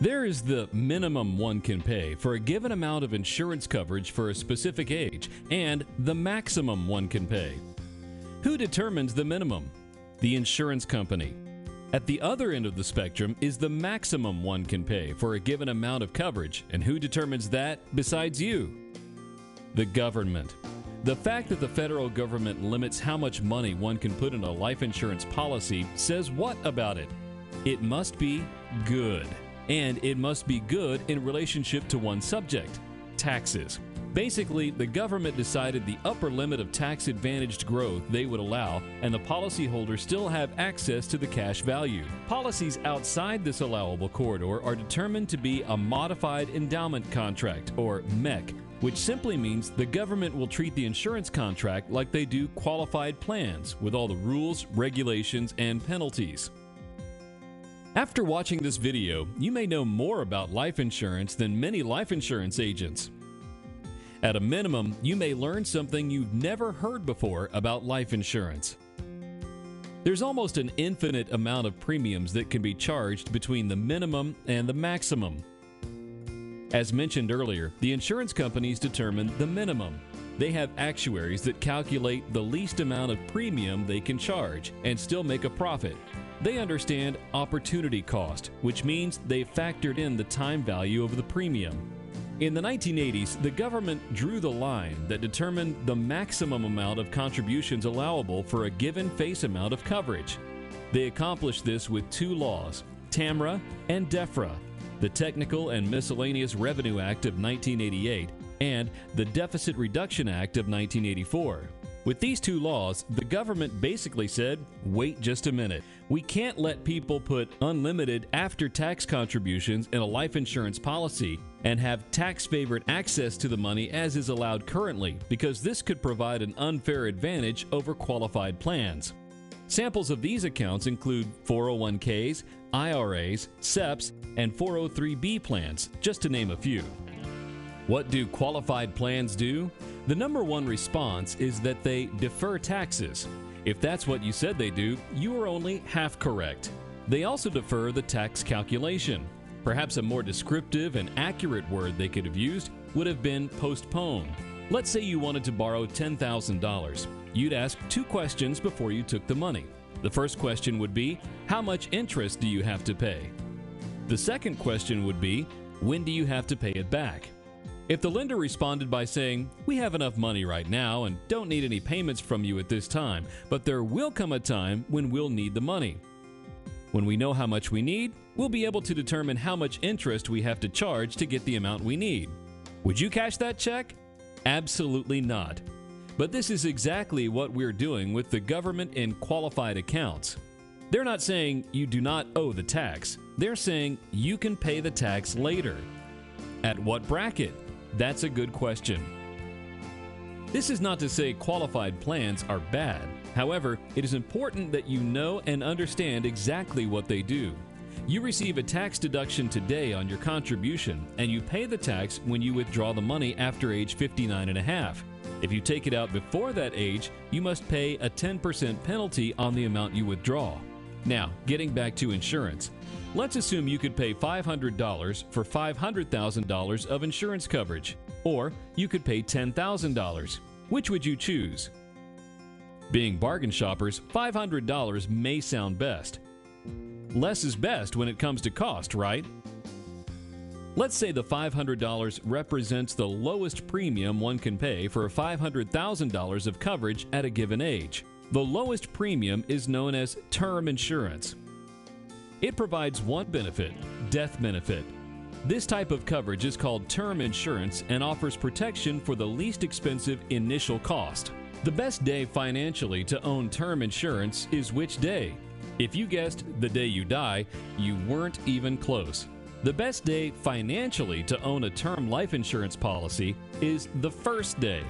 There is the minimum one can pay for a given amount of insurance coverage for a specific age and the maximum one can pay. Who determines the minimum? The insurance company. At the other end of the spectrum is the maximum one can pay for a given amount of coverage, and who determines that besides you? The government. The fact that the federal government limits how much money one can put in a life insurance policy says what about it? It must be good. And it must be good in relationship to one subject, taxes. Basically, the government decided the upper limit of tax-advantaged growth they would allow, and the policyholders still have access to the cash value. Policies outside this allowable corridor are determined to be a modified endowment contract, or MEC, which simply means the government will treat the insurance contract like they do qualified plans, with all the rules, regulations, and penalties. After watching this video, you may know more about life insurance than many life insurance agents. At a minimum, you may learn something you've never heard before about life insurance. There's almost an infinite amount of premiums that can be charged between the minimum and the maximum. As mentioned earlier, the insurance companies determine the minimum. They have actuaries that calculate the least amount of premium they can charge and still make a profit. They understand opportunity cost, which means they factored in the time value of the premium. In the 1980s, the government drew the line that determined the maximum amount of contributions allowable for a given face amount of coverage. They accomplished this with two laws, TAMRA and DEFRA, the Technical and Miscellaneous Revenue Act of 1988 and the Deficit Reduction Act of 1984. With these two laws, the government basically said, wait just a minute. We can't let people put unlimited after-tax contributions in a life insurance policy and have tax-favored access to the money as is allowed currently, because this could provide an unfair advantage over qualified plans. Samples of these accounts include 401ks, IRAs, SEPs, and 403b plans, just to name a few. What do qualified plans do? The number one response is that they defer taxes. If that's what you said they do, you are only half correct. They also defer the tax calculation. Perhaps a more descriptive and accurate word they could have used would have been postpone. Let's say you wanted to borrow $10,000. You'd ask two questions before you took the money. The first question would be, how much interest do you have to pay? The second question would be, when do you have to pay it back? If the lender responded by saying, we have enough money right now and don't need any payments from you at this time, but there will come a time when we'll need the money. When we know how much we need, we'll be able to determine how much interest we have to charge to get the amount we need. Would you cash that check? Absolutely not. But this is exactly what we're doing with the government in qualified accounts. They're not saying you do not owe the tax. They're saying you can pay the tax later. At what bracket? That's a good question. This is not to say qualified plans are bad. However, it is important that you know and understand exactly what they do. You receive a tax deduction today on your contribution, and you pay the tax when you withdraw the money after age 59 and a half. If you take it out before that age, you must pay a 10% penalty on the amount you withdraw. Now, getting back to insurance. Let's assume you could pay $500 for $500,000 of insurance coverage, or you could pay $10,000. Which would you choose? Being bargain shoppers, $500 may sound best. Less is best when it comes to cost, right? Let's say the $500 represents the lowest premium one can pay for $500,000 of coverage at a given age. The lowest premium is known as term insurance. It provides one benefit, death benefit. This type of coverage is called term insurance and offers protection for the least expensive initial cost. The best day financially to own term insurance is which day? If you guessed the day you die, you weren't even close. The best day financially to own a term life insurance policy is the first day.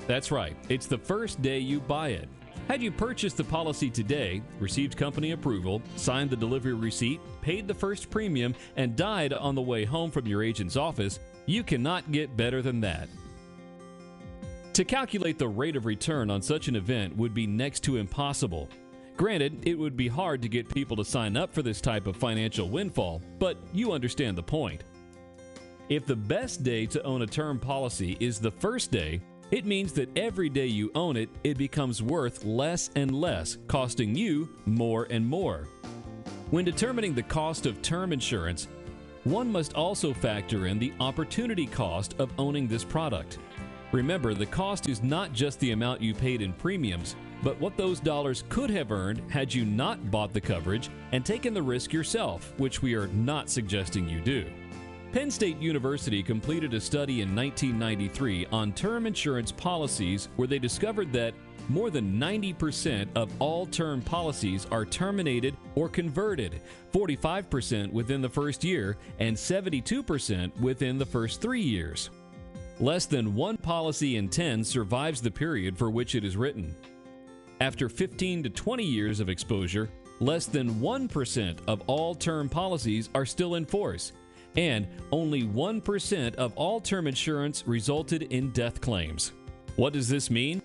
That's right, it's the first day you buy it. Had you purchased the policy today, received company approval, signed the delivery receipt, paid the first premium, and died on the way home from your agent's office, you cannot get better than that. To calculate the rate of return on such an event would be next to impossible. Granted, it would be hard to get people to sign up for this type of financial windfall, but you understand the point. If the best day to own a term policy is the first day, it means that every day you own it, it becomes worth less and less, costing you more and more. When determining the cost of term insurance, one must also factor in the opportunity cost of owning this product. Remember, the cost is not just the amount you paid in premiums, but what those dollars could have earned had you not bought the coverage and taken the risk yourself, which we are not suggesting you do. Penn State University completed a study in 1993 on term insurance policies where they discovered that more than 90% of all term policies are terminated or converted, 45% within the first year and 72% within the first 3 years. Less than 1 policy in 10 survives the period for which it is written. After 15 to 20 years of exposure, less than 1% of all term policies are still in force, and only 1% of all term insurance resulted in death claims. What does this mean?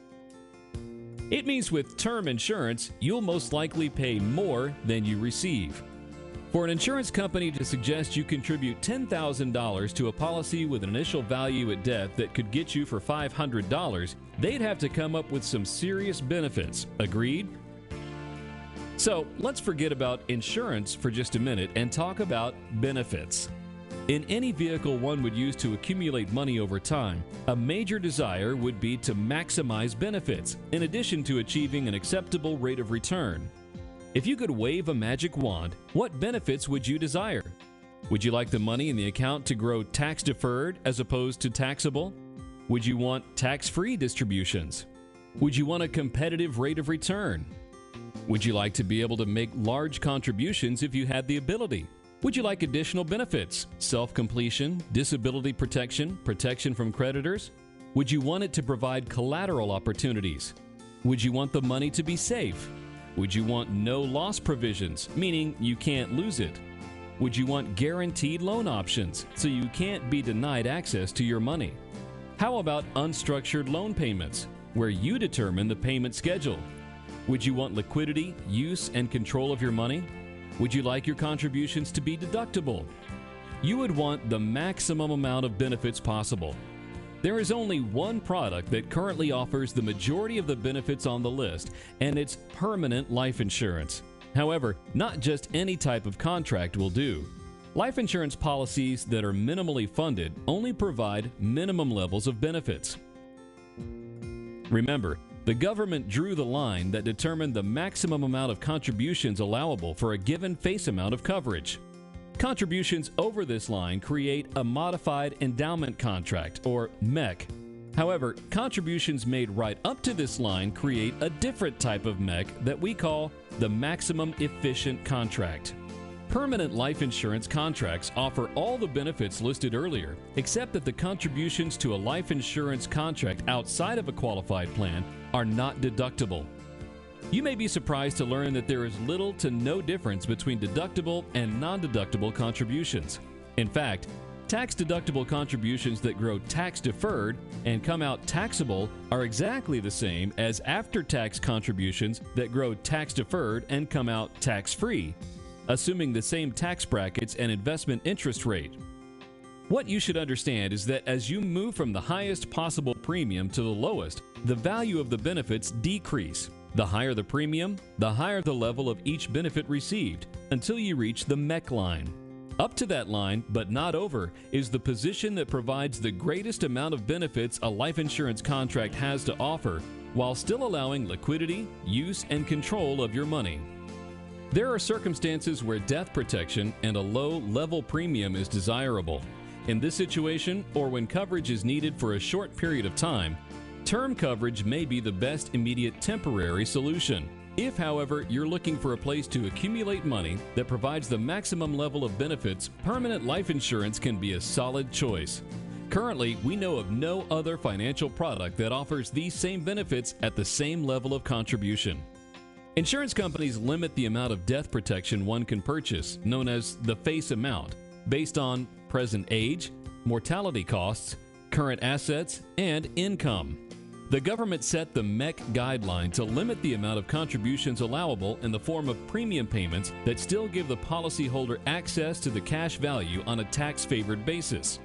It means with term insurance, you'll most likely pay more than you receive. For an insurance company to suggest you contribute $10,000 to a policy with an initial value at death that could get you for $500, they'd have to come up with some serious benefits. Agreed? So let's forget about insurance for just a minute and talk about benefits. In any vehicle one would use to accumulate money over time, a major desire would be to maximize benefits, in addition to achieving an acceptable rate of return. If you could wave a magic wand, what benefits would you desire? Would you like the money in the account to grow tax-deferred as opposed to taxable? Would you want tax-free distributions? Would you want a competitive rate of return? Would you like to be able to make large contributions if you had the ability? Would you like additional benefits, self-completion, disability protection, protection from creditors? Would you want it to provide collateral opportunities? Would you want the money to be safe? Would you want no loss provisions, meaning you can't lose it? Would you want guaranteed loan options, so you can't be denied access to your money? How about unstructured loan payments, where you determine the payment schedule? Would you want liquidity, use, and control of your money? Would you like your contributions to be deductible? You would want the maximum amount of benefits possible. There is only one product that currently offers the majority of the benefits on the list, and it's permanent life insurance. However, not just any type of contract will do. Life insurance policies that are minimally funded only provide minimum levels of benefits. Remember, the government drew the line that determined the maximum amount of contributions allowable for a given face amount of coverage. Contributions over this line create a modified endowment contract, or MEC. However, contributions made right up to this line create a different type of MEC that we call the maximum efficient contract. Permanent life insurance contracts offer all the benefits listed earlier, except that the contributions to a life insurance contract outside of a qualified plan are not deductible. You may be surprised to learn that there is little to no difference between deductible and non-deductible contributions. In fact, tax-deductible contributions that grow tax-deferred and come out taxable are exactly the same as after-tax contributions that grow tax-deferred and come out tax-free, assuming the same tax brackets and investment interest rate. What you should understand is that as you move from the highest possible premium to the lowest, the value of the benefits decrease. The higher the premium, the higher the level of each benefit received, until you reach the MEC line. Up to that line, but not over, is the position that provides the greatest amount of benefits a life insurance contract has to offer, while still allowing liquidity, use, and control of your money. There are circumstances where death protection and a low-level premium is desirable. In this situation, or when coverage is needed for a short period of time, term coverage may be the best immediate temporary solution. If, however, you're looking for a place to accumulate money that provides the maximum level of benefits, permanent life insurance can be a solid choice. Currently, we know of no other financial product that offers these same benefits at the same level of contribution. Insurance companies limit the amount of death protection one can purchase, known as the face amount, based on present age, mortality costs, current assets, and income. The government set the MEC guideline to limit the amount of contributions allowable in the form of premium payments that still give the policyholder access to the cash value on a tax-favored basis.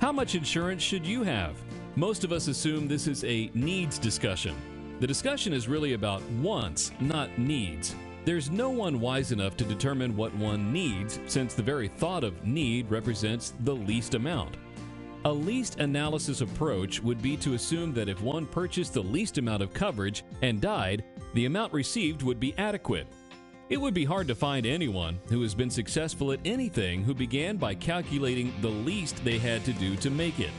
How much insurance should you have? Most of us assume this is a needs discussion. The discussion is really about wants, not needs. There's no one wise enough to determine what one needs, since the very thought of need represents the least amount. A least analysis approach would be to assume that if one purchased the least amount of coverage and died, the amount received would be adequate. It would be hard to find anyone who has been successful at anything who began by calculating the least they had to do to make it.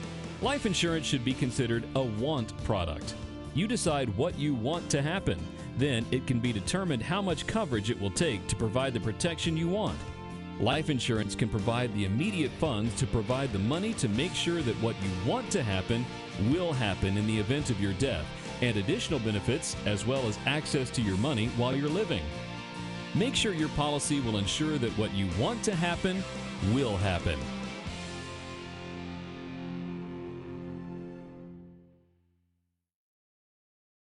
Life insurance should be considered a want product. You decide what you want to happen. Then it can be determined how much coverage it will take to provide the protection you want. Life insurance can provide the immediate funds to provide the money to make sure that what you want to happen will happen in the event of your death, and additional benefits as well as access to your money while you're living. Make sure your policy will ensure that what you want to happen will happen.